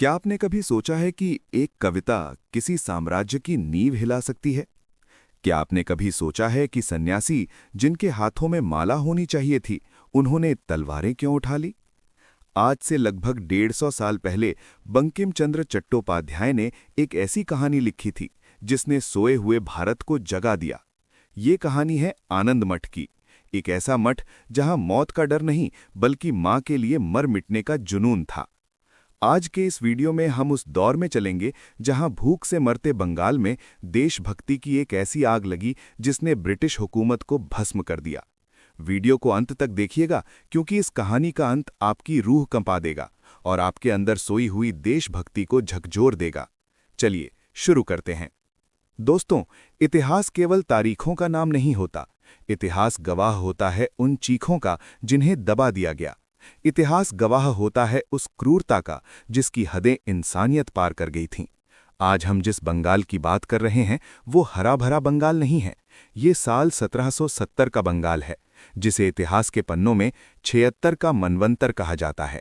क्या आपने कभी सोचा है कि एक कविता किसी साम्राज्य की नींव हिला सकती है? क्या आपने कभी सोचा है कि सन्यासी जिनके हाथों में माला होनी चाहिए थी, उन्होंने तलवारें क्यों उठा ली? आज से लगभग 150 साल पहले बंकिम चंद्र चट्टोपाध्याय ने एक ऐसी कहानी लिखी थी जिसने सोए हुए भारत को जगा दिया। ये कहानी है आनंद मठ की। एक ऐसा मठ जहां मौत का डर नहीं बल्कि मां के लिए मर मिटने का जुनून था। आज के इस वीडियो में हम उस दौर में चलेंगे जहां भूख से मरते बंगाल में देशभक्ति की एक ऐसी आग लगी जिसने ब्रिटिश हुकूमत को भस्म कर दिया। वीडियो को अंत तक देखिएगा क्योंकि इस कहानी का अंत आपकी रूह कंपा देगा और आपके अंदर सोई हुई देशभक्ति को झकझोर देगा। चलिए शुरू करते हैं। दोस्तों, इतिहास केवल तारीखों का नाम नहीं होता। इतिहास गवाह होता है उन चीखों का जिन्हें दबा दिया गया। इतिहास गवाह होता है उस क्रूरता का जिसकी हदें इंसानियत पार कर गई थीं। आज हम जिस बंगाल की बात कर रहे हैं वो हरा भरा बंगाल नहीं है। ये साल 1770 का बंगाल है जिसे इतिहास के पन्नों में 76 का मनवंतर कहा जाता है।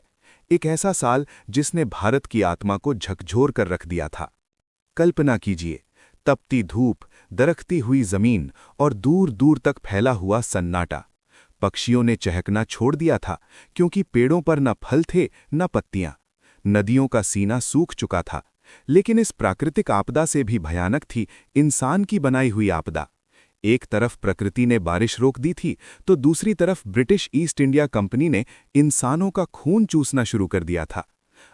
एक ऐसा साल जिसने भारत की आत्मा को झकझोर कर रख दिया था। कल्पना कीजिए, तपती धूप, दरकती हुई जमीन और दूर दूर तक फैला हुआ सन्नाटा। पक्षियों ने चहकना छोड़ दिया था क्योंकि पेड़ों पर न फल थे न पत्तियां। नदियों का सीना सूख चुका था। लेकिन इस प्राकृतिक आपदा से भी भयानक थी इंसान की बनाई हुई आपदा। एक तरफ प्रकृति ने बारिश रोक दी थी तो दूसरी तरफ ब्रिटिश ईस्ट इंडिया कंपनी ने इंसानों का खून चूसना शुरू कर दिया था।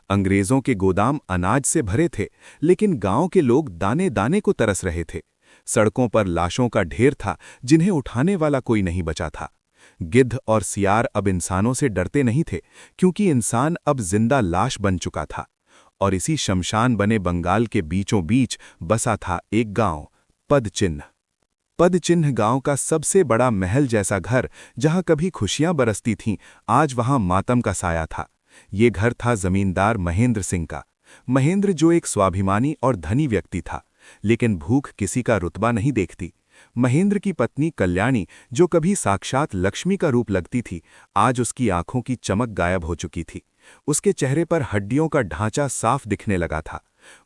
अंग्रेजों के गोदाम अनाज से भरे थे लेकिन गांव के लोग दाने दाने को तरस रहे थे। सड़कों पर लाशों का ढेर था जिन्हें उठाने वाला कोई नहीं बचा था। गिद्ध और सियार अब इंसानों से डरते नहीं थे क्योंकि इंसान अब जिंदा लाश बन चुका था। और इसी शमशान बने बंगाल के बीचों बीच बसा था एक गांव, पदचिन्ह। पदचिन्ह गांव का सबसे बड़ा महल जैसा घर जहां कभी खुशियां बरसती थीं, आज वहां मातम का साया था। ये घर था जमींदार महेंद्र सिंह का। महेंद्र जो एक स्वाभिमानी और धनी व्यक्ति था, लेकिन भूख किसी का रुतबा नहीं देखती। महेंद्र की पत्नी कल्याणी, जो कभी साक्षात लक्ष्मी का रूप लगती थी, आज उसकी आंखों की चमक गायब हो चुकी थी। उसके चेहरे पर हड्डियों का ढांचा साफ दिखने लगा था।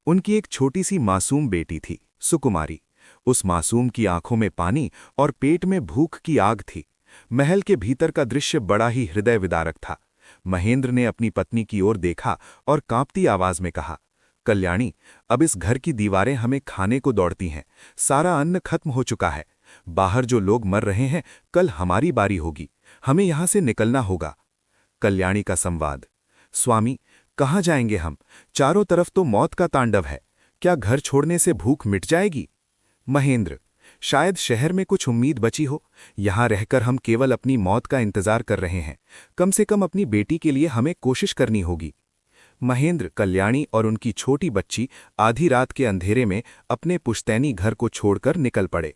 उनकी एक छोटी सी मासूम बेटी थी, सुकुमारी। उस मासूम की आंखों में पानी और पेट में भूख की आग थी। महल के भीतर का दृश्य बड़ा ही हृदय विदारक था। महेंद्र ने अपनी पत्नी की ओर देखा और कांपती आवाज में कहा, कल्याणी, अब इस घर की दीवारें हमें खाने को दौड़ती हैं। सारा अन्न खत्म हो चुका है। बाहर जो लोग मर रहे हैं, कल हमारी बारी होगी। हमें यहां से निकलना होगा। कल्याणी का संवाद, स्वामी, कहां जाएंगे हम? चारों तरफ तो मौत का तांडव है। क्या घर छोड़ने से भूख मिट जाएगी? महेंद्र, शायद शहर में कुछ उम्मीद बची हो। यहां रहकर हम केवल अपनी मौत का इंतजार कर रहे हैं। कम से कम अपनी बेटी के लिए हमें कोशिश करनी होगी। महेंद्र, कल्याणी और उनकी छोटी बच्ची आधी रात के अंधेरे में अपने पुश्तैनी घर को छोड़कर निकल पड़े।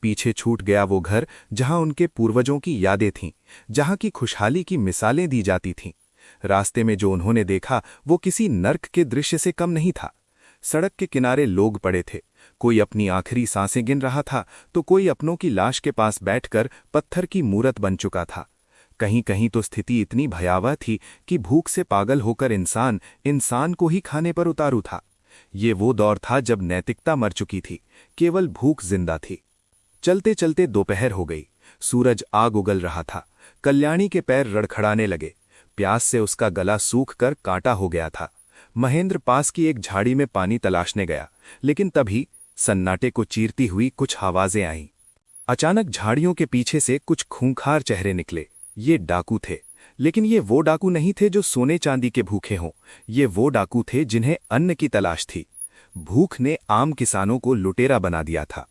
पीछे छूट गया वो घर जहां उनके पूर्वजों की यादें थीं, जहां की खुशहाली की मिसालें दी जाती थीं। रास्ते में जो उन्होंने देखा वो किसी नर्क के दृश्य से कम नहीं था। सड़क के किनारे लोग पड़े थे। कोई अपनी आखिरी सांसें गिन रहा था तो कोई अपनों की लाश के पास बैठकर पत्थर की मूरत बन चुका था। कहीं कहीं तो स्थिति इतनी भयावह थी कि भूख से पागल होकर इंसान को ही खाने पर उतारू था। ये वो दौर था जब नैतिकता मर चुकी थी, केवल भूख जिंदा थी। चलते चलते दोपहर हो गई। सूरज आग उगल रहा था। कल्याणी के पैर रड़खड़ाने लगे। प्यास से उसका गला सूख कर कांटा हो गया था। महेंद्र पास की एक झाड़ी में पानी तलाशने गया, लेकिन तभी सन्नाटे को चीरती हुई कुछ आवाजें आईं। अचानक झाड़ियों के पीछे से कुछ खूंखार चेहरे निकले। ये डाकू थे, लेकिन ये वो डाकू नहीं थे जो सोने चांदी के भूखे हों। ये वो डाकू थे जिन्हें अन्न की तलाश थी। भूख ने आम किसानों को लुटेरा बना दिया था।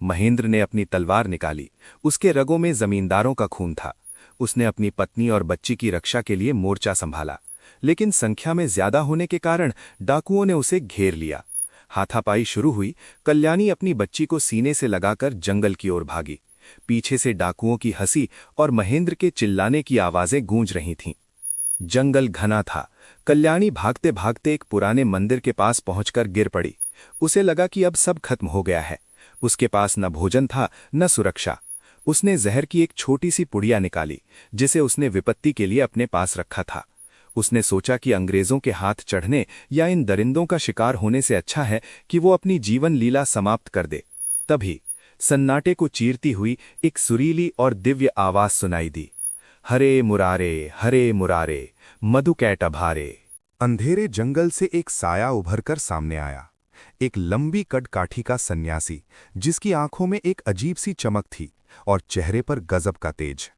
महेंद्र ने अपनी तलवार निकाली। उसके रगों में जमींदारों का खून था। उसने अपनी पत्नी और बच्ची की रक्षा के लिए मोर्चा संभाला, लेकिन संख्या में ज्यादा होने के कारण डाकुओं ने उसे घेर लिया। हाथापाई शुरू हुई। कल्याणी अपनी बच्ची को सीने से लगाकर जंगल की ओर भागी। पीछे से डाकुओं की हंसी और महेंद्र के चिल्लाने की आवाजें गूंज रही थीं। जंगल घना था। कल्याणी भागते भागते एक पुराने मंदिर के पास पहुंचकर गिर पड़ी। उसे लगा कि अब सब खत्म हो गया है। उसके पास न भोजन था न सुरक्षा। उसने जहर की एक छोटी सी पुड़िया निकाली जिसे उसने विपत्ति के लिए अपने पास रखा था। उसने सोचा कि अंग्रेजों के हाथ चढ़ने या इन दरिंदों का शिकार होने से अच्छा है कि वो अपनी जीवन लीला समाप्त कर दे। तभी सन्नाटे को चीरती हुई एक सुरीली और दिव्य आवाज सुनाई दी, हरे मुरारे मधु कैट अभारे। अंधेरे जंगल से एक साया उभरकर सामने आया। एक लंबी कदकाठी का सन्यासी, जिसकी आंखों में एक अजीब सी चमक थी और चेहरे पर गजब का तेज।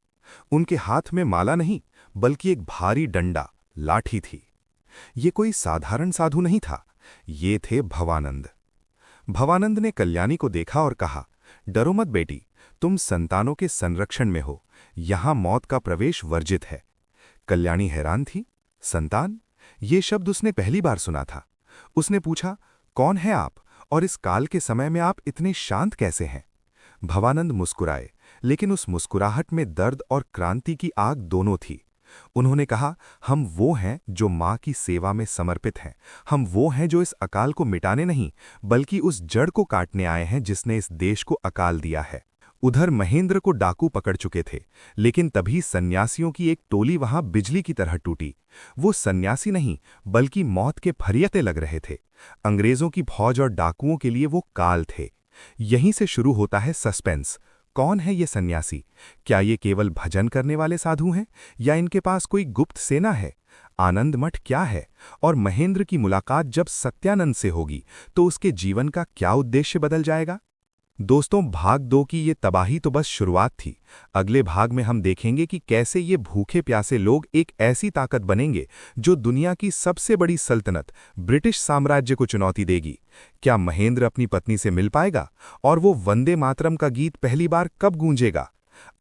उनके हाथ में माला नहीं, बल्कि एक भारी डंडा, लाठी थी। ये कोई साधारण साधु नहीं था, ये थे भवानंद। भवानंद ने कल्याणी को देखा और कहा, डरो मत बेटी, तुम संतानों के संरक्षण में हो, यहां मौत का प्रवेश वर्जित है। कल्याणी हैरान थी। संतान? ये शब्द उसने पहली बार सुना था। उसने पूछा, कौन है आप और इस काल के समय में आप इतने शांत कैसे हैं? भवानंद मुस्कुराए, लेकिन उस मुस्कुराहट में दर्द और क्रांति की आग दोनों थी। उन्होंने कहा, हम वो हैं जो माँ की सेवा में समर्पित हैं। हम वो हैं जो इस अकाल को मिटाने नहीं, बल्कि उस जड़ को काटने आए हैं जिसने इस देश को अकाल दिया है। उधर महेंद्र को डाकू पकड़ चुके थे, लेकिन तभी सन्यासियों की एक टोली वहां बिजली की तरह टूटी। वो सन्यासी नहीं, बल्कि मौत के फरियते लग रहे थे। अंग्रेजों की फौज और डाकुओं के लिए वो काल थे। यहीं से शुरू होता है सस्पेंस। कौन है ये सन्यासी? क्या ये केवल भजन करने वाले साधु हैं, या इनके पास कोई गुप्त सेना है? आनंद मठ क्या है? और महेंद्र की मुलाकात जब सत्यानंद से होगी तो उसके जीवन का क्या उद्देश्य बदल जाएगा? दोस्तों, भाग 2 की ये तबाही तो बस शुरुआत थी। अगले भाग में हम देखेंगे कि कैसे ये भूखे प्यासे लोग एक ऐसी ताकत बनेंगे जो दुनिया की सबसे बड़ी सल्तनत ब्रिटिश साम्राज्य को चुनौती देगी। क्या महेंद्र अपनी पत्नी से मिल पाएगा? और वो वंदे मातरम का गीत पहली बार कब गूंजेगा?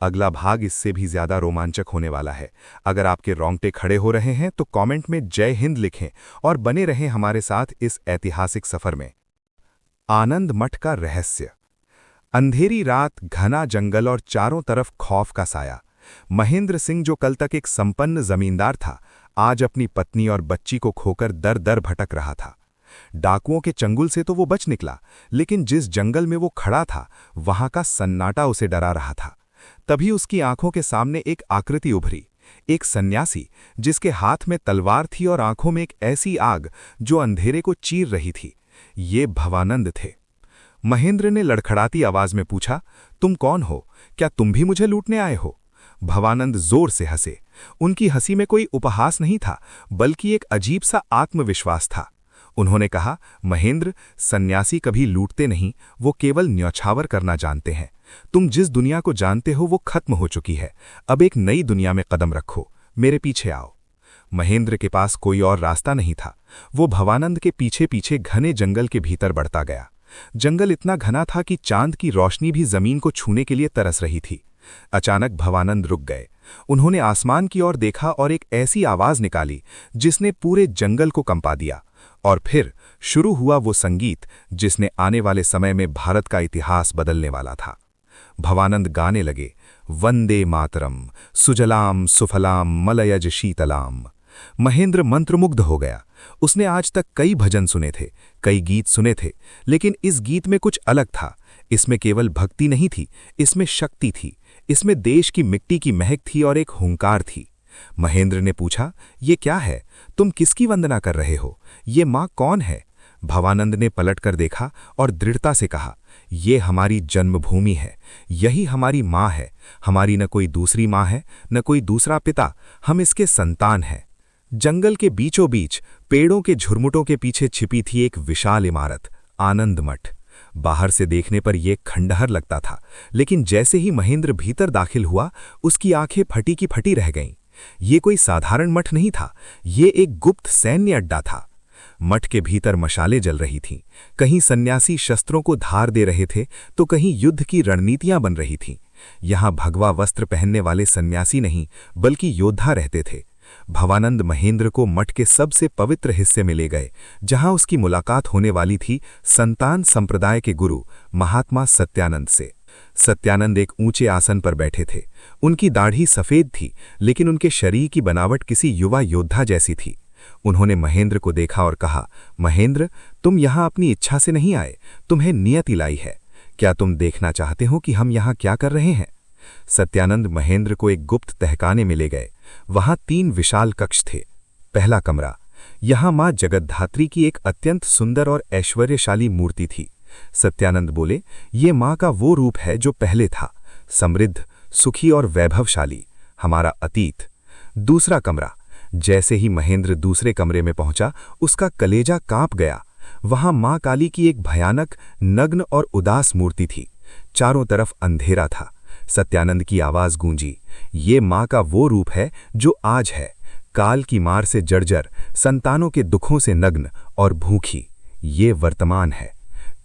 अगला भाग इससे भी ज्यादा रोमांचक होने वाला है। अगर आपके रोंगटे खड़े हो रहे हैं तो कमेंट में जय हिंद लिखें और बने रहें हमारे साथ इस ऐतिहासिक सफर में। आनंद मठ का रहस्य। अंधेरी रात, घना जंगल और चारों तरफ खौफ का साया। महेंद्र सिंह, जो कल तक एक संपन्न जमींदार था, आज अपनी पत्नी और बच्ची को खोकर दर दर भटक रहा था। डाकुओं के चंगुल से तो वो बच निकला, लेकिन जिस जंगल में वो खड़ा था वहां का सन्नाटा उसे डरा रहा था। तभी उसकी आंखों के सामने एक आकृति उभरी, एक सन्यासी जिसके हाथ में तलवार थी और आंखों में एक ऐसी आग जो अंधेरे को चीर रही थी। ये भवानंद थे। महेंद्र ने लड़खड़ाती आवाज में पूछा, तुम कौन हो? क्या तुम भी मुझे लूटने आए हो? भवानंद जोर से हंसे। उनकी हंसी में कोई उपहास नहीं था, बल्कि एक अजीब सा आत्मविश्वास था। उन्होंने कहा, महेंद्र, सन्यासी कभी लूटते नहीं, वो केवल न्यौछावर करना जानते हैं। तुम जिस दुनिया को जानते हो वो खत्म हो चुकी है। अब एक नई दुनिया में कदम रखो, मेरे पीछे आओ। महेंद्र के पास कोई और रास्ता नहीं था। वो भवानंद के पीछे पीछे घने जंगल के भीतर बढ़ता गया। जंगल इतना घना था कि चांद की रोशनी भी जमीन को छूने के लिए तरस रही थी। अचानक भवानंद रुक गए। उन्होंने आसमान की ओर देखा और एक ऐसी आवाज निकाली जिसने पूरे जंगल को कंपा दिया। और फिर शुरू हुआ वो संगीत जिसने आने वाले समय में भारत का इतिहास बदलने वाला था। भवानंद गाने लगे, वंदे मातरम सुजलाम सुफलाम मलयज शीतलाम। महेंद्र मंत्रमुग्ध हो गया। उसने आज तक कई भजन सुने थे, कई गीत सुने थे, लेकिन इस गीत में कुछ अलग था। इसमें केवल भक्ति नहीं थी, इसमें शक्ति थी, इसमें देश की मिट्टी की महक थी और एक हुंकार थी। महेंद्र ने पूछा, ये क्या है? तुम किसकी वंदना कर रहे हो? ये माँ कौन है? भवानंद ने पलटकर देखा और दृढ़ता से कहा, ये हमारी जन्मभूमि है, यही हमारी माँ है। हमारी न कोई दूसरी माँ है, न कोई दूसरा पिता, हम इसके संतान हैं। जंगल के बीचों बीच पेड़ों के झुरमुटों के पीछे छिपी थी एक विशाल इमारत, आनंद मठ। बाहर से देखने पर यह खंडहर लगता था, लेकिन जैसे ही महेंद्र भीतर दाखिल हुआ, उसकी आंखें फटी की फटी रह गईं। ये कोई साधारण मठ नहीं था, ये एक गुप्त सैन्य अड्डा था। मठ के भीतर मशालें जल रही थीं। कहीं सन्यासी शस्त्रों को धार दे रहे थे, तो कहीं युद्ध की रणनीतियां बन रही थीं। यहां भगवा वस्त्र पहनने वाले सन्यासी नहीं, बल्कि योद्धा रहते थे। भवानंद महेंद्र को मठ के सबसे पवित्र हिस्से में ले गए, जहां उसकी मुलाकात होने वाली थी संतान संप्रदाय के गुरु महात्मा सत्यानंद से। सत्यानंद एक ऊंचे आसन पर बैठे थे। उनकी दाढ़ी सफेद थी, लेकिन उनके शरीर की बनावट किसी युवा योद्धा जैसी थी। उन्होंने महेंद्र को देखा और कहा, महेंद्र, तुम यहां अपनी इच्छा से नहीं आए, तुम्हें नियति लाई है। क्या तुम देखना चाहते हो कि हम यहां क्या कर रहे हैं? सत्यानंद महेंद्र को एक गुप्त तहखाने में ले गए। वहां 3 विशाल कक्ष थे। पहला कमरा। यहाँ माँ जगतधात्री की एक अत्यंत सुंदर और ऐश्वर्यशाली मूर्ति थी। सत्यानंद बोले, ये माँ का वो रूप है जो पहले था, समृद्ध, सुखी और वैभवशाली, हमारा अतीत। दूसरा कमरा। जैसे ही महेंद्र दूसरे कमरे में पहुंचा, उसका कलेजा कांप गया। वहां मां काली की एक भयानक, नग्न और उदास मूर्ति थी। चारों तरफ अंधेरा था। सत्यानंद की आवाज गूंजी, ये मां का वो रूप है जो आज है, काल की मार से जर्जर, संतानों के दुखों से नग्न और भूखी। ये वर्तमान है।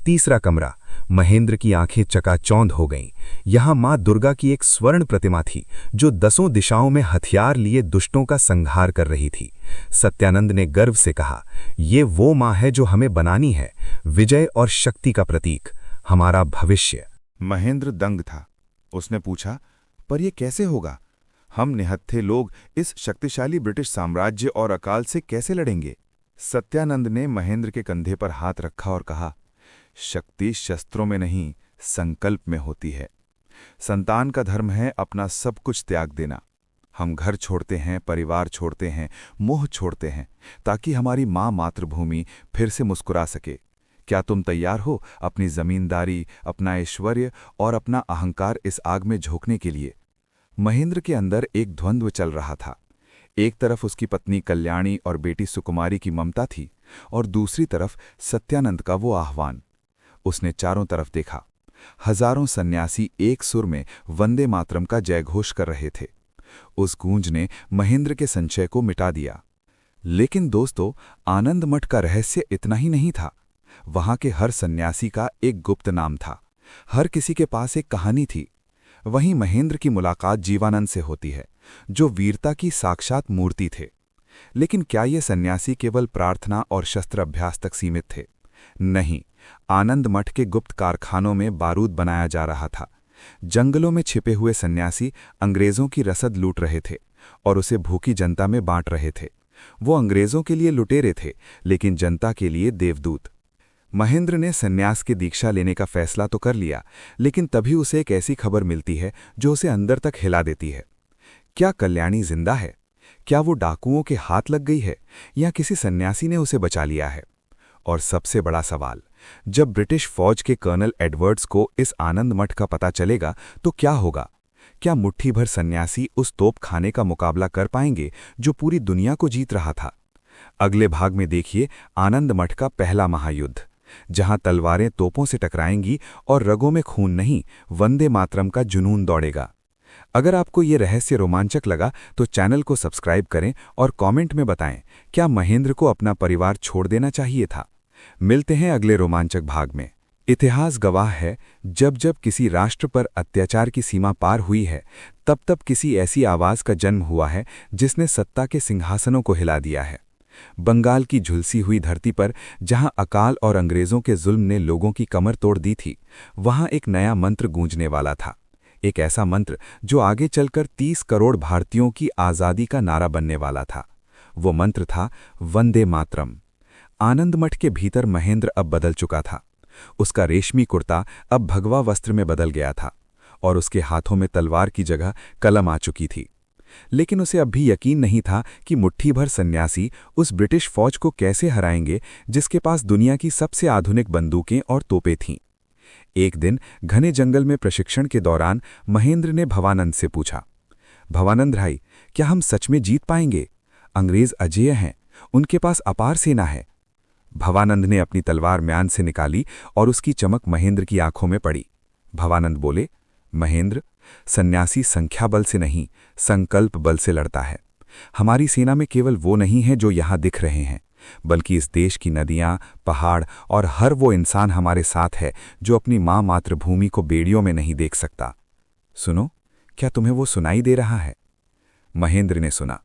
तीसरा कमरा। महेंद्र की आंखें चकाचौंध हो गईं। यहां मां दुर्गा की एक स्वर्ण प्रतिमा थी जो 10 दिशाओं में हथियार लिए दुष्टों का संहार कर रही थी। सत्यानंद ने गर्व से कहा, ये वो मां है जो हमें बनानी है, विजय और शक्ति का प्रतीक, हमारा भविष्य। महेंद्र दंग था। उसने पूछा, पर यह कैसे होगा? हम निहत्थे लोग इस शक्तिशाली ब्रिटिश साम्राज्य और अकाल से कैसे लड़ेंगे? सत्यानंद ने महेंद्र के कंधे पर हाथ रखा और कहा, शक्ति शस्त्रों में नहीं, संकल्प में होती है। संतान का धर्म है अपना सब कुछ त्याग देना। हम घर छोड़ते हैं, परिवार छोड़ते हैं, मोह छोड़ते हैं, ताकि हमारी माँ मातृभूमि फिर से मुस्कुरा सके। क्या तुम तैयार हो अपनी जमींदारी, अपना ऐश्वर्य और अपना अहंकार इस आग में झोंकने के लिए? महेंद्र के अंदर एक द्वंद्व चल रहा था। एक तरफ उसकी पत्नी कल्याणी और बेटी सुकुमारी की ममता थी, और दूसरी तरफ सत्यानंद का वो आह्वान। उसने चारों तरफ देखा। हजारों सन्यासी एक सुर में वंदे मातरम का जयघोष कर रहे थे। उस गूंज ने महेंद्र के संशय को मिटा दिया। लेकिन दोस्तों, आनंद मठ का रहस्य इतना ही नहीं था। वहां के हर सन्यासी का एक गुप्त नाम था। हर किसी के पास एक कहानी थी। वहीं महेंद्र की मुलाकात जीवानंद से होती है, जो वीरता की साक्षात मूर्ति थे। लेकिन क्या ये सन्यासी केवल प्रार्थना और शस्त्र अभ्यास तक सीमित थे? नहीं, आनंद मठ के गुप्त कारखानों में बारूद बनाया जा रहा था। जंगलों में छिपे हुए सन्यासी अंग्रेजों की रसद लूट रहे थे और उसे भूखी जनता में बांट रहे थे। वो अंग्रेजों के लिए लुटेरे थे, लेकिन जनता के लिए देवदूत। महेंद्र ने सन्यास की दीक्षा लेने का फैसला तो कर लिया, लेकिन तभी उसे एक ऐसी खबर मिलती है जो उसे अंदर तक हिला देती है। क्या कल्याणी जिंदा है? क्या वो डाकुओं के हाथ लग गई है, या किसी सन्यासी ने उसे बचा लिया है? और सबसे बड़ा सवाल, जब ब्रिटिश फौज के कर्नल एडवर्ड्स को इस आनंद मठ का पता चलेगा तो क्या होगा? क्या मुट्ठी भर सन्यासी उस तोप खाने का मुकाबला कर पाएंगे जो पूरी दुनिया को जीत रहा था? अगले भाग में देखिए आनंद मठ का पहला महायुद्ध, जहां तलवारें तोपों से टकराएंगी और रगों में खून नहीं, वंदे मातरम का जुनून दौड़ेगा। अगर आपको ये रहस्य रोमांचक लगा तो चैनल को सब्सक्राइब करें और कमेंट में बताएं, क्या महेंद्र को अपना परिवार छोड़ देना चाहिए था? मिलते हैं अगले रोमांचक भाग में। इतिहास गवाह है, जब जब किसी राष्ट्र पर अत्याचार की सीमा पार हुई है, तब तब किसी ऐसी आवाज का जन्म हुआ है जिसने सत्ता के सिंहासनों को हिला दिया है। बंगाल की झुलसी हुई धरती पर जहां अकाल और अंग्रेजों के जुल्म ने लोगों की कमर तोड़ दी थी, वहां एक नया मंत्र गूंजने वाला था। एक ऐसा मंत्र जो आगे चलकर 30 करोड़ भारतीयों की आज़ादी का नारा बनने वाला था। वो मंत्र था वंदे मातरम। आनंद मठ के भीतर महेंद्र अब बदल चुका था। उसका रेशमी कुर्ता अब भगवा वस्त्र में बदल गया था और उसके हाथों में तलवार की जगह कलम आ चुकी थी। लेकिन उसे अब भी यकीन नहीं था कि मुट्ठी भर सन्यासी उस ब्रिटिश फौज को कैसे हराएंगे जिसके पास दुनिया की सबसे आधुनिक बंदूकें और तोपें थीं। एक दिन घने जंगल में प्रशिक्षण के दौरान महेंद्र ने भवानंद से पूछा, भवानंद भाई, क्या हम सच में जीत पाएंगे? अंग्रेज अजेय हैं, उनके पास अपार सेना है। भवानंद ने अपनी तलवार म्यान से निकाली और उसकी चमक महेंद्र की आंखों में पड़ी। भवानंद बोले, महेंद्र, सन्यासी संख्या बल से नहीं, संकल्प बल से लड़ता है। हमारी सेना में केवल वो नहीं है जो यहां दिख रहे हैं, बल्कि इस देश की नदियां, पहाड़ और हर वो इंसान हमारे साथ है जो अपनी मां मातृभूमि को बेड़ियों में नहीं देख सकता। सुनो, क्या तुम्हें वो सुनाई दे रहा है? महेंद्र ने सुना।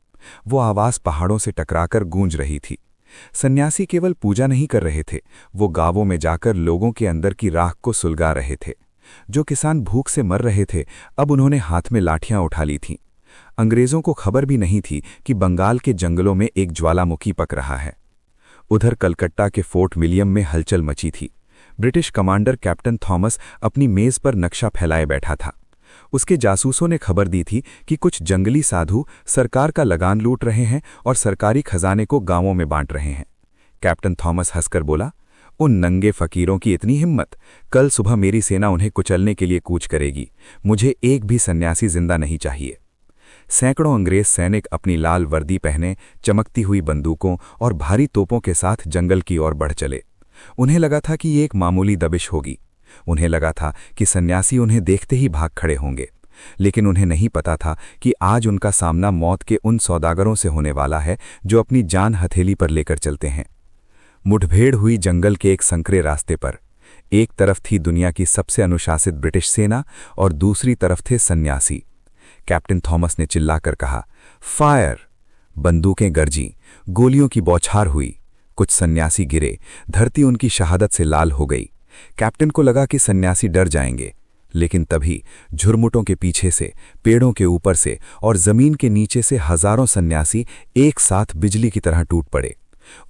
वो आवाज पहाड़ों से टकराकर गूंज रही थी। सन्यासी केवल पूजा नहीं कर रहे थे, वो गांवों में जाकर लोगों के अंदर की राख को सुलगा रहे थे। जो किसान भूख से मर रहे थे, अब उन्होंने हाथ में लाठियां उठा ली थीं। अंग्रेजों को खबर भी नहीं थी कि बंगाल के जंगलों में एक ज्वालामुखी पक रहा है। उधर कलकत्ता के फोर्ट विलियम में हलचल मची थी। ब्रिटिश कमांडर कैप्टन थॉमस अपनी मेज पर नक्शा फैलाए बैठा था। उसके जासूसों ने खबर दी थी कि कुछ जंगली साधु सरकार का लगान लूट रहे हैं और सरकारी खजाने को गांवों में बांट रहे हैं। कैप्टन थॉमस हंसकर बोला, उन नंगे फकीरों की इतनी हिम्मत! कल सुबह मेरी सेना उन्हें कुचलने के लिए कूच करेगी। मुझे एक भी सन्यासी जिंदा नहीं चाहिए। सैकड़ों अंग्रेज सैनिक अपनी लाल वर्दी पहने, चमकती हुई बंदूकों और भारी तोपों के साथ जंगल की ओर बढ़ चले। उन्हें लगा था कि ये एक मामूली दबिश होगी। उन्हें लगा था कि सन्यासी उन्हें देखते ही भाग खड़े होंगे, लेकिन उन्हें नहीं पता था कि आज उनका सामना मौत के उन सौदागरों से होने वाला है जो अपनी जान हथेली पर लेकर चलते हैं। मुठभेड़ हुई जंगल के एक संकरे रास्ते पर। एक तरफ थी दुनिया की सबसे अनुशासित ब्रिटिश सेना और दूसरी तरफ थे सन्यासी। कैप्टन थॉमस ने चिल्लाकर कहा, फायर! बंदूकें गरजीं, गोलियों की बौछार हुई। कुछ सन्यासी गिरे, धरती उनकी शहादत से लाल हो गई। कैप्टन को लगा कि सन्यासी डर जाएंगे, लेकिन तभी झुरमुटों के पीछे से, पेड़ों के ऊपर से और जमीन के नीचे से हजारों सन्यासी एक साथ बिजली की तरह टूट पड़े।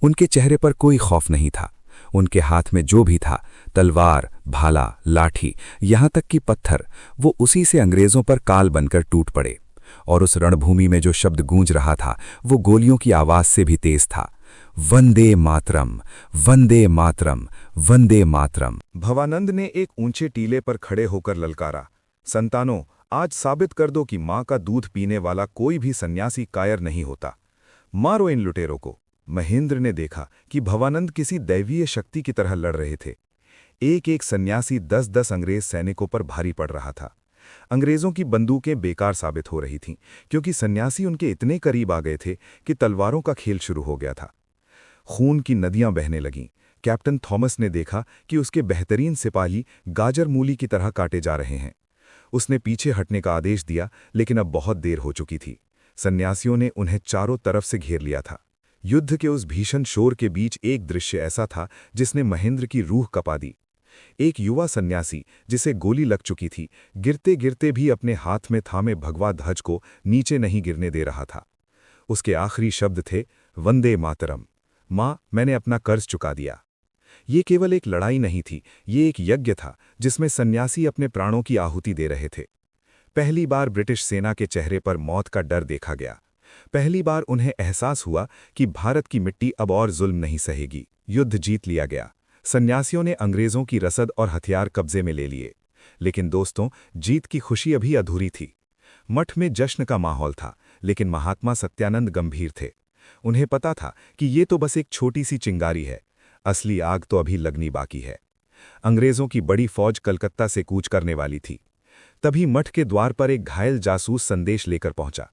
उनके चेहरे पर कोई खौफ नहीं था। उनके हाथ में जो भी था, तलवार, भाला, लाठी, यहां तक कि पत्थर, वो उसी से अंग्रेजों पर काल बनकर टूट पड़े। और उस रणभूमि में जो शब्द गूंज रहा था वो गोलियों की आवाज से भी तेज था, वंदे मातरम, वंदे मातरम, वंदे मातरम। भवानंद ने एक ऊंचे टीले पर खड़े होकर ललकारा, संतानों, आज साबित कर दो कि मां का दूध पीने वाला कोई भी सन्यासी कायर नहीं होता। मारो इन लुटेरों को। महेंद्र ने देखा कि भवानंद किसी दैवीय शक्ति की तरह लड़ रहे थे। एक एक सन्यासी 10-10 अंग्रेज सैनिकों पर भारी पड़ रहा था। अंग्रेजों की बंदूकें बेकार साबित हो रही थीं, क्योंकि सन्यासी उनके इतने करीब आ गए थे कि तलवारों का खेल शुरू हो गया था। खून की नदियां बहने लगीं। कैप्टन थॉमस ने देखा कि उसके बेहतरीन सिपाही गाजर मूली की तरह काटे जा रहे हैं। उसने पीछे हटने का आदेश दिया, लेकिन अब बहुत देर हो चुकी थी। सन्यासियों ने उन्हें चारों तरफ से घेर लिया था। युद्ध के उस भीषण शोर के बीच एक दृश्य ऐसा था जिसने महेंद्र की रूह कपा दी। एक युवा सन्यासी, जिसे गोली लग चुकी थी, गिरते गिरते भी अपने हाथ में थामे भगवा ध्वज को नीचे नहीं गिरने दे रहा था। उसके आखिरी शब्द थे, वंदे मातरम। मां, मैंने अपना कर्ज चुका दिया। ये केवल एक लड़ाई नहीं थी, ये एक यज्ञ था जिसमें सन्यासी अपने प्राणों की आहुति दे रहे थे। पहली बार ब्रिटिश सेना के चेहरे पर मौत का डर देखा गया। पहली बार उन्हें एहसास हुआ कि भारत की मिट्टी अब और जुल्म नहीं सहेगी। युद्ध जीत लिया गया। सन्यासियों ने अंग्रेजों की रसद और हथियार कब्जे में ले लिए। लेकिन दोस्तों, जीत की खुशी अभी अधूरी थी। मठ में जश्न का माहौल था, लेकिन महात्मा सत्यानंद गंभीर थे। उन्हें पता था कि ये तो बस एक छोटी सी चिंगारी है, असली आग तो अभी लगनी बाकी है। अंग्रेजों की बड़ी फौज कलकत्ता से कूच करने वाली थी। तभी मठ के द्वार पर एक घायल जासूस संदेश लेकर पहुंचा।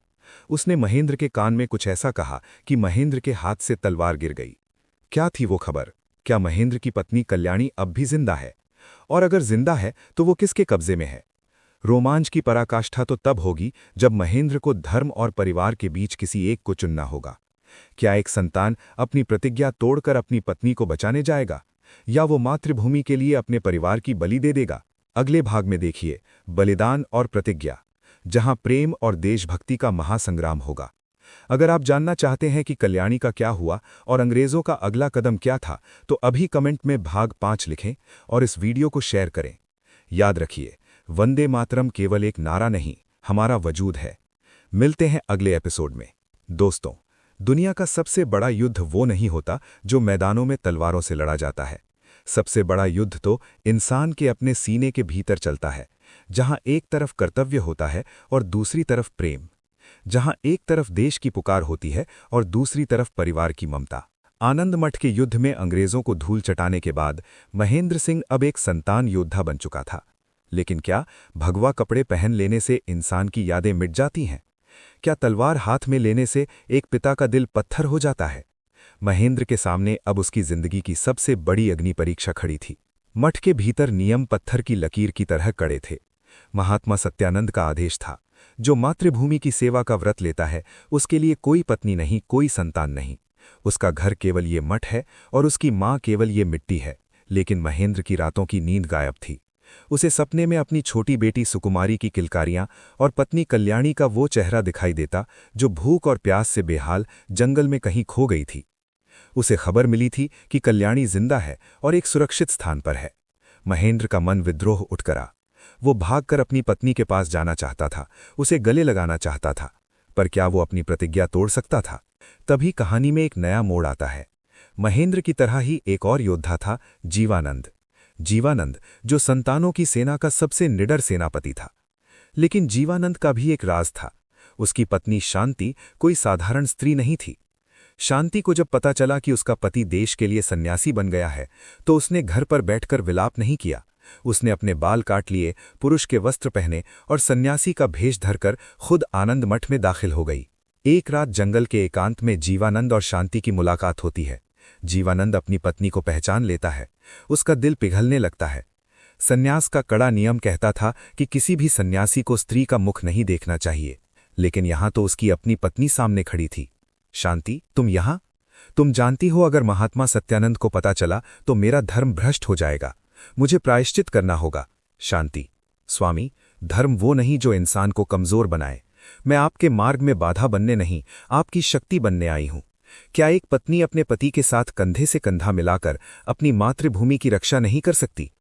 उसने महेंद्र के कान में कुछ ऐसा कहा कि महेंद्र के हाथ से तलवार गिर गई। क्या थी वो खबर? क्या महेंद्र की पत्नी कल्याणी अब भी जिंदा है? और अगर जिंदा है तो वो किसके कब्जे में है? रोमांच की पराकाष्ठा तो तब होगी जब महेंद्र को धर्म और परिवार के बीच किसी एक को चुनना होगा। क्या एक संतान अपनी प्रतिज्ञा तोड़कर अपनी पत्नी को बचाने जाएगा, या वो मातृभूमि के लिए अपने परिवार की बलि दे देगा? अगले भाग में देखिए, बलिदान और प्रतिज्ञा, जहां प्रेम और देशभक्ति का महासंग्राम होगा। अगर आप जानना चाहते हैं कि कल्याणी का क्या हुआ और अंग्रेजों का अगला कदम क्या था, तो अभी कमेंट में भाग 5 लिखें और इस वीडियो को शेयर करें। याद रखिए, वंदे मातरम केवल एक नारा नहीं, हमारा वजूद है। मिलते हैं अगले एपिसोड में। दोस्तों, दुनिया का सबसे बड़ा युद्ध वो नहीं होता जो मैदानों में तलवारों से लड़ा जाता है। सबसे बड़ा युद्ध तो इंसान के अपने सीने के भीतर चलता है, जहां एक तरफ कर्तव्य होता है और दूसरी तरफ प्रेम, जहां एक तरफ देश की पुकार होती है और दूसरी तरफ परिवार की ममता। आनंद मठ के युद्ध में अंग्रेजों को धूल चटाने के बाद महेंद्र सिंह अब एक संतान योद्धा बन चुका था। लेकिन क्या भगवा कपड़े पहन लेने से इंसान की यादें मिट जाती हैं? क्या तलवार हाथ में लेने से एक पिता का दिल पत्थर हो जाता है? महेंद्र के सामने अब उसकी जिंदगी की सबसे बड़ी अग्नि परीक्षा खड़ी थी। मठ के भीतर नियम पत्थर की लकीर की तरह कड़े थे। महात्मा सत्यानंद का आदेश था, जो मातृभूमि की सेवा का व्रत लेता है, उसके लिए कोई पत्नी नहीं, कोई संतान नहीं। उसका घर केवल ये मठ है और उसकी माँ केवल ये मिट्टी है। लेकिन महेंद्र की रातों की नींद गायब थी। उसे सपने में अपनी छोटी बेटी सुकुमारी की किलकारियां और पत्नी कल्याणी का वो चेहरा दिखाई देता जो भूख और प्यास से बेहाल जंगल में कहीं खो गई थी। उसे खबर मिली थी कि कल्याणी जिंदा है और एक सुरक्षित स्थान पर है। महेंद्र का मन विद्रोह उठकरा। वो भागकर अपनी पत्नी के पास जाना चाहता था, उसे गले लगाना चाहता था। पर क्या वो अपनी प्रतिज्ञा तोड़ सकता था? तभी कहानी में एक नया मोड़ आता है। महेंद्र की तरह ही एक और योद्धा था, जीवानंद। जीवानंद, जो संतानों की सेना का सबसे निडर सेनापति था। लेकिन जीवानंद का भी एक राज था। उसकी पत्नी शांति कोई साधारण स्त्री नहीं थी। शांति को जब पता चला कि उसका पति देश के लिए सन्यासी बन गया है, तो उसने घर पर बैठकर विलाप नहीं किया। उसने अपने बाल काट लिए, पुरुष के वस्त्र पहने और सन्यासी का भेष धरकर खुद आनंद मठ में दाखिल हो गई। एक रात जंगल के एकांत में जीवानंद और शांति की मुलाकात होती है। जीवानंद अपनी पत्नी को पहचान लेता है। उसका दिल पिघलने लगता है। सन्यास का कड़ा नियम कहता था कि किसी भी सन्यासी को स्त्री का मुख नहीं देखना चाहिए, लेकिन यहां तो उसकी अपनी पत्नी सामने खड़ी थी। शांति, तुम यहां? तुम जानती हो अगर महात्मा सत्यानंद को पता चला तो मेरा धर्म भ्रष्ट हो जाएगा। मुझे प्रायश्चित करना होगा। शांति, स्वामी, धर्म वो नहीं जो इंसान को कमजोर बनाए। मैं आपके मार्ग में बाधा बनने नहीं, आपकी शक्ति बनने आई हूं। क्या एक पत्नी अपने पति के साथ कंधे से कंधा मिलाकर अपनी मातृभूमि की रक्षा नहीं कर सकती?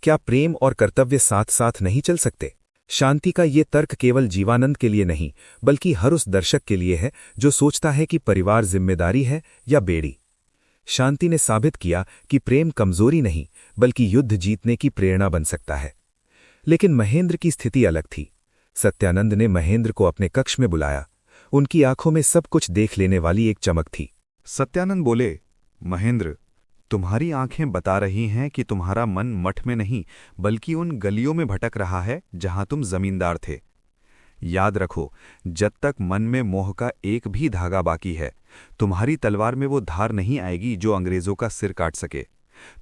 क्या प्रेम और कर्तव्य साथ साथ नहीं चल सकते? शांति का ये तर्क केवल जीवानंद के लिए नहीं, बल्कि हर उस दर्शक के लिए है जो सोचता है कि परिवार जिम्मेदारी है या बेड़ी। शांति ने साबित किया कि प्रेम कमजोरी नहीं, बल्कि युद्ध जीतने की प्रेरणा बन सकता है। लेकिन महेंद्र की स्थिति अलग थी। सत्यानंद ने महेंद्र को अपने कक्ष में बुलाया। उनकी आंखों में सब कुछ देख लेने वाली एक चमक थी। सत्यानंद बोले, महेंद्र, तुम्हारी आंखें बता रही हैं कि तुम्हारा मन मठ में नहीं, बल्कि उन गलियों में भटक रहा है जहां तुम जमींदार थे। याद रखो, जब तक मन में मोह का एक भी धागा बाकी है, तुम्हारी तलवार में वो धार नहीं आएगी जो अंग्रेजों का सिर काट सके।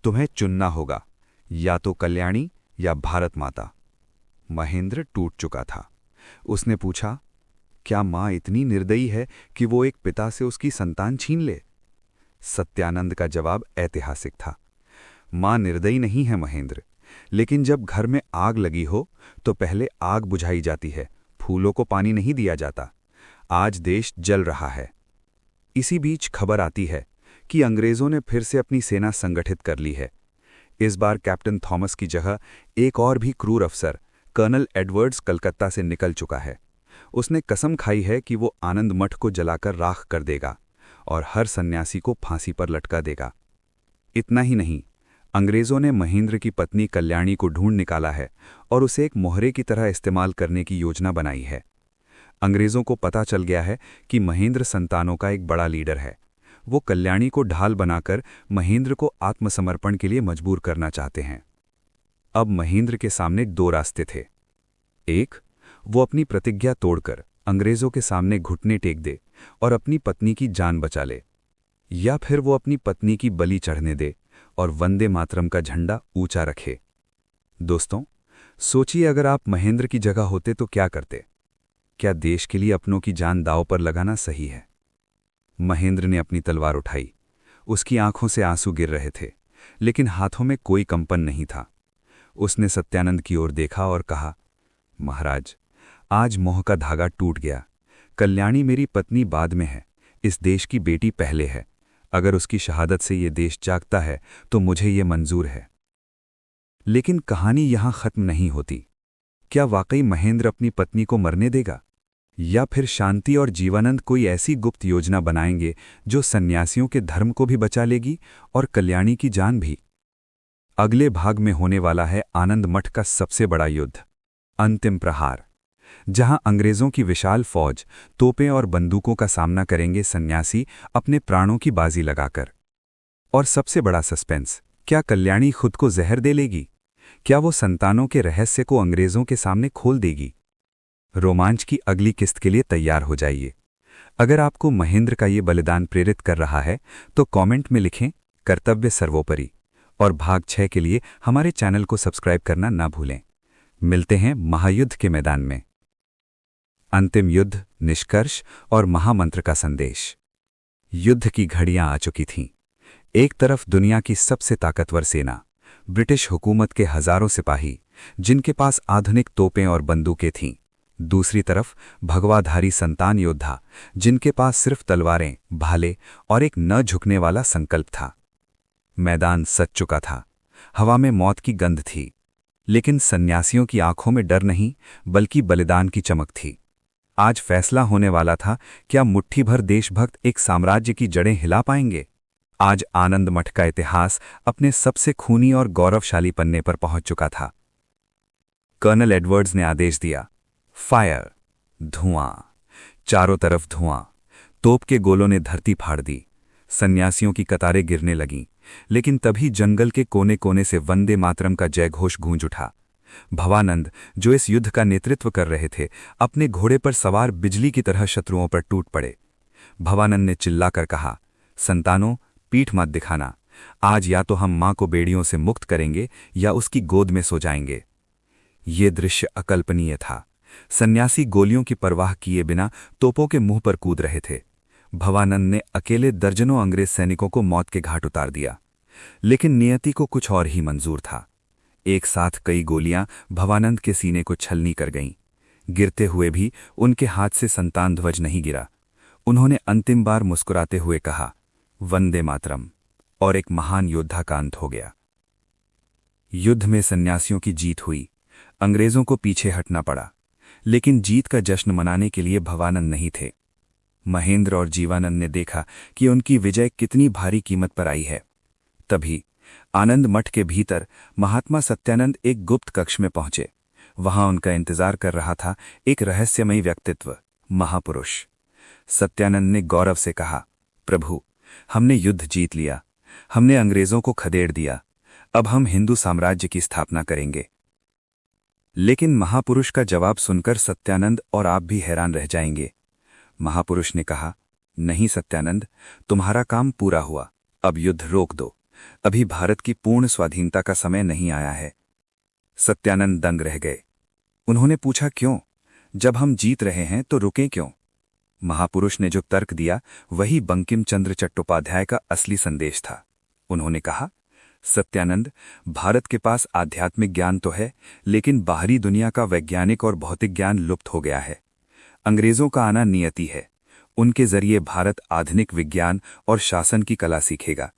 तुम्हें चुनना होगा, या तो कल्याणी या भारत माता। महेंद्र टूट चुका था। उसने पूछा, क्या मां इतनी निर्दयी है कि वो एक पिता से उसकी संतान छीन ले? सत्यानंद का जवाब ऐतिहासिक था। मां निर्दयी नहीं है महेंद्र, लेकिन जब घर में आग लगी हो तो पहले आग बुझाई जाती है, फूलों को पानी नहीं दिया जाता। आज देश जल रहा है। इसी बीच खबर आती है कि अंग्रेजों ने फिर से अपनी सेना संगठित कर ली है। इस बार कैप्टन थॉमस की जगह एक और भी क्रूर अफसर, कर्नल एडवर्ड्स, कलकत्ता से निकल चुका है। उसने कसम खाई है कि वो आनंद मठ को जलाकर राख कर देगा और हर सन्यासी को फांसी पर लटका देगा। इतना ही नहीं, अंग्रेजों ने महेंद्र की पत्नी कल्याणी को ढूंढ निकाला है और उसे एक मोहरे की तरह इस्तेमाल करने की योजना बनाई है। अंग्रेजों को पता चल गया है कि महेंद्र संतानों का एक बड़ा लीडर है। वो कल्याणी को ढाल बनाकर महेंद्र को आत्मसमर्पण के लिए मजबूर करना चाहते हैं। अब महेंद्र के सामने दो रास्ते थे। एक, वो अपनी प्रतिज्ञा तोड़कर अंग्रेजों के सामने घुटने टेक दे और अपनी पत्नी की जान बचा ले, या फिर वो अपनी पत्नी की बलि चढ़ने दे और वंदे मातरम का झंडा ऊंचा रखे। दोस्तों, सोचिए, अगर आप महेंद्र की जगह होते तो क्या करते? क्या देश के लिए अपनों की जान दांव पर लगाना सही है? महेंद्र ने अपनी तलवार उठाई। उसकी आंखों से आंसू गिर रहे थे, लेकिन हाथों में कोई कंपन नहीं था। उसने सत्यानंद की ओर देखा और कहा, महाराज, आज मोह का धागा टूट गया। कल्याणी मेरी पत्नी बाद में है, इस देश की बेटी पहले है। अगर उसकी शहादत से ये देश जागता है तो मुझे ये मंजूर है। लेकिन कहानी यहां खत्म नहीं होती। क्या वाकई महेंद्र अपनी पत्नी को मरने देगा, या फिर शांति और जीवानंद कोई ऐसी गुप्त योजना बनाएंगे जो सन्यासियों के धर्म को भी बचा लेगी और कल्याणी की जान भी? अगले भाग में होने वाला है आनंद मठ का सबसे बड़ा युद्ध, अंतिम प्रहार, जहां अंग्रेजों की विशाल फौज, तोपें और बंदूकों का सामना करेंगे सन्यासी अपने प्राणों की बाजी लगाकर। और सबसे बड़ा सस्पेंस, क्या कल्याणी खुद को जहर दे लेगी? क्या वो संतानों के रहस्य को अंग्रेजों के सामने खोल देगी? रोमांच की अगली किस्त के लिए तैयार हो जाइए। अगर आपको महेंद्र का ये बलिदान प्रेरित कर रहा है तो कमेंट में लिखें, कर्तव्य सर्वोपरि। और भाग 6 के लिए हमारे चैनल को सब्सक्राइब करना ना भूलें। मिलते हैं महायुद्ध के मैदान में। अंतिम युद्ध, निष्कर्ष और महामंत्र का संदेश। युद्ध की घड़ियां आ चुकी थीं। एक तरफ दुनिया की सबसे ताकतवर सेना, ब्रिटिश हुकूमत के हजारों सिपाही, जिनके पास आधुनिक तोपें और बंदूकें थीं। दूसरी तरफ भगवाधारी संतान योद्धा, जिनके पास सिर्फ तलवारें, भाले और एक न झुकने वाला संकल्प था। मैदान सज चुका था। हवा में मौत की गंध थी। लेकिन सन्यासियों की आंखों में डर नहीं, बल्कि बलिदान की चमक थी। आज फैसला होने वाला था, क्या मुट्ठी भर देशभक्त एक साम्राज्य की जड़ें हिला पाएंगे। आज आनंद मठ का इतिहास अपने सबसे खूनी और गौरवशाली पन्ने पर पहुंच चुका था। कर्नल एडवर्ड्स ने आदेश दिया, फायर, धुआं, चारों तरफ धुआं। तोप के गोलों ने धरती फाड़ दी, सन्यासियों की कतारें गिरने लगीं, लेकिन तभी जंगल के कोने कोने से वंदे मातरम का जयघोष गूंज उठा। भवानंद, जो इस युद्ध का नेतृत्व कर रहे थे, अपने घोड़े पर सवार बिजली की तरह शत्रुओं पर टूट पड़े। भवानंद ने चिल्लाकर कहा, संतानों, पीठ मत दिखाना। आज या तो हम मां को बेड़ियों से मुक्त करेंगे या उसकी गोद में सो जाएंगे। ये दृश्य अकल्पनीय था। सन्यासी गोलियों की परवाह किए बिना तोपों के मुंह पर कूद रहे थे। भवानंद ने अकेले दर्जनों अंग्रेज सैनिकों को मौत के घाट उतार दिया। लेकिन नियति को कुछ और ही मंजूर था। एक साथ कई गोलियां भवानंद के सीने को छलनी कर गईं। गिरते हुए भी उनके हाथ से संतान ध्वज नहीं गिरा। उन्होंने अंतिम बार मुस्कुराते हुए कहा, वंदे मातरम, और एक महान योद्धा का अंत हो गया। युद्ध में सन्यासियों की जीत हुई। अंग्रेजों को पीछे हटना पड़ा, लेकिन जीत का जश्न मनाने के लिए भवानंद नहीं थे। महेंद्र और जीवानंद ने देखा कि उनकी विजय कितनी भारी कीमत पर आई है। तभी आनंद मठ के भीतर महात्मा सत्यानंद एक गुप्त कक्ष में पहुंचे। वहां उनका इंतजार कर रहा था एक रहस्यमयी व्यक्तित्व, महापुरुष। सत्यानंद ने गौरव से कहा, प्रभु, हमने युद्ध जीत लिया, हमने अंग्रेजों को खदेड़ दिया, अब हम हिंदू साम्राज्य की स्थापना करेंगे। लेकिन महापुरुष का जवाब सुनकर सत्यानंद और आप भी हैरान रह जाएंगे। महापुरुष ने कहा, नहीं सत्यानंद, तुम्हारा काम पूरा हुआ, अब युद्ध रोक दो। अभी भारत की पूर्ण स्वाधीनता का समय नहीं आया है। सत्यानंद दंग रह गए। उन्होंने पूछा, क्यों? जब हम जीत रहे हैं तो रुकें क्यों? महापुरुष ने जो तर्क दिया वही बंकिम चंद्र चट्टोपाध्याय का असली संदेश था। उन्होंने कहा, सत्यानंद, भारत के पास आध्यात्मिक ज्ञान तो है, लेकिन बाहरी दुनिया का वैज्ञानिक और भौतिक ज्ञान लुप्त हो गया है। अंग्रेजों का आना नियति है। उनके जरिए भारत आधुनिक विज्ञान और शासन की कला सीखेगा।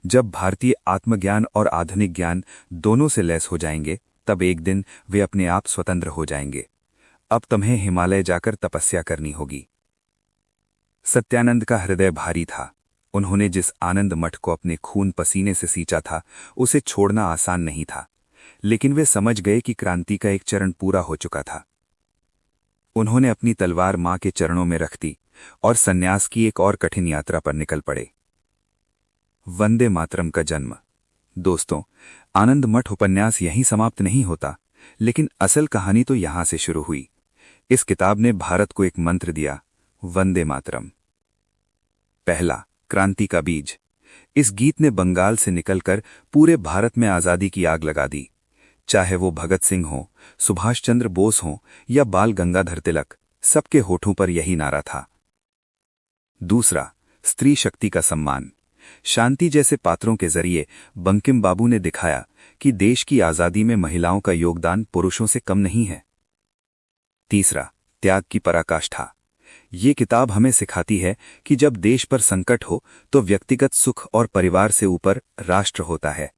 जब भारतीय आत्मज्ञान और आधुनिक ज्ञान दोनों से लैस हो जाएंगे, तब एक दिन वे अपने आप स्वतंत्र हो जाएंगे। अब तुम्हें हिमालय जाकर तपस्या करनी होगी। सत्यानंद का हृदय भारी था। उन्होंने जिस आनंद मठ को अपने खून पसीने से सींचा था, उसे छोड़ना आसान नहीं था। लेकिन वे समझ गए कि क्रांति का एक चरण पूरा हो चुका था। उन्होंने अपनी तलवार मां के चरणों में रख दी और सन्यास की एक और कठिन यात्रा पर निकल पड़े। वंदे मातरम का जन्म। दोस्तों, आनंद मठ उपन्यास यहीं समाप्त नहीं होता, लेकिन असल कहानी तो यहां से शुरू हुई। इस किताब ने भारत को एक मंत्र दिया, वंदे मातरम। पहला, क्रांति का बीज। इस गीत ने बंगाल से निकलकर पूरे भारत में आजादी की आग लगा दी। चाहे वो भगत सिंह हो, सुभाष चंद्र बोस हो या बाल गंगाधर तिलक, सबके होठों पर यही नारा था। दूसरा, स्त्री शक्ति का सम्मान। शांति जैसे पात्रों के जरिए बंकिम बाबू ने दिखाया कि देश की आजादी में महिलाओं का योगदान पुरुषों से कम नहीं है। तीसरा, त्याग की पराकाष्ठा। ये किताब हमें सिखाती है कि जब देश पर संकट हो तो व्यक्तिगत सुख और परिवार से ऊपर राष्ट्र होता है।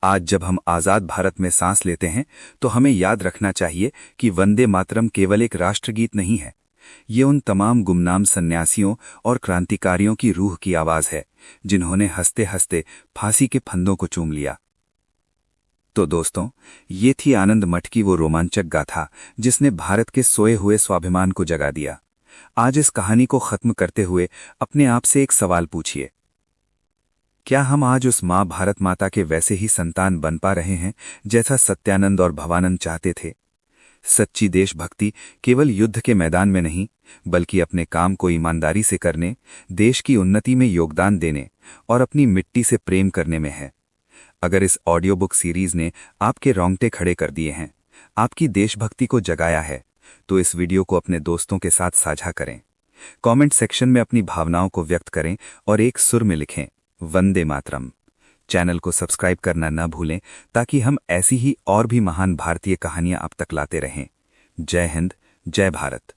आज जब हम आजाद भारत में सांस लेते हैं तो हमें याद रखना चाहिए कि वंदे मातरम केवल एक राष्ट्रगीत नहीं है। ये उन तमाम गुमनाम सन्यासियों और क्रांतिकारियों की रूह की आवाज है, जिन्होंने हंसते हंसते फांसी के फंदों को चूम लिया। तो दोस्तों, ये थी आनंद मठ की वो रोमांचक गाथा जिसने भारत के सोए हुए स्वाभिमान को जगा दिया। आज इस कहानी को खत्म करते हुए अपने आप से एक सवाल पूछिए, क्या हम आज उस मां भारत माता के वैसे ही संतान बन पा रहे हैं जैसा सत्यानंद और भवानंद चाहते थे? सच्ची देशभक्ति केवल युद्ध के मैदान में नहीं, बल्कि अपने काम को ईमानदारी से करने, देश की उन्नति में योगदान देने और अपनी मिट्टी से प्रेम करने में है। अगर इस ऑडियो बुक सीरीज ने आपके रोंगटे खड़े कर दिए हैं, आपकी देशभक्ति को जगाया है, तो इस वीडियो को अपने दोस्तों के साथ साझा करें। कमेंट सेक्शन में अपनी भावनाओं को व्यक्त करें और एक सुर में लिखें, वंदे मातरम। चैनल को सब्सक्राइब करना न भूलें ताकि हम ऐसी ही और भी महान भारतीय कहानियां आप तक लाते रहें। जय हिंद, जय भारत।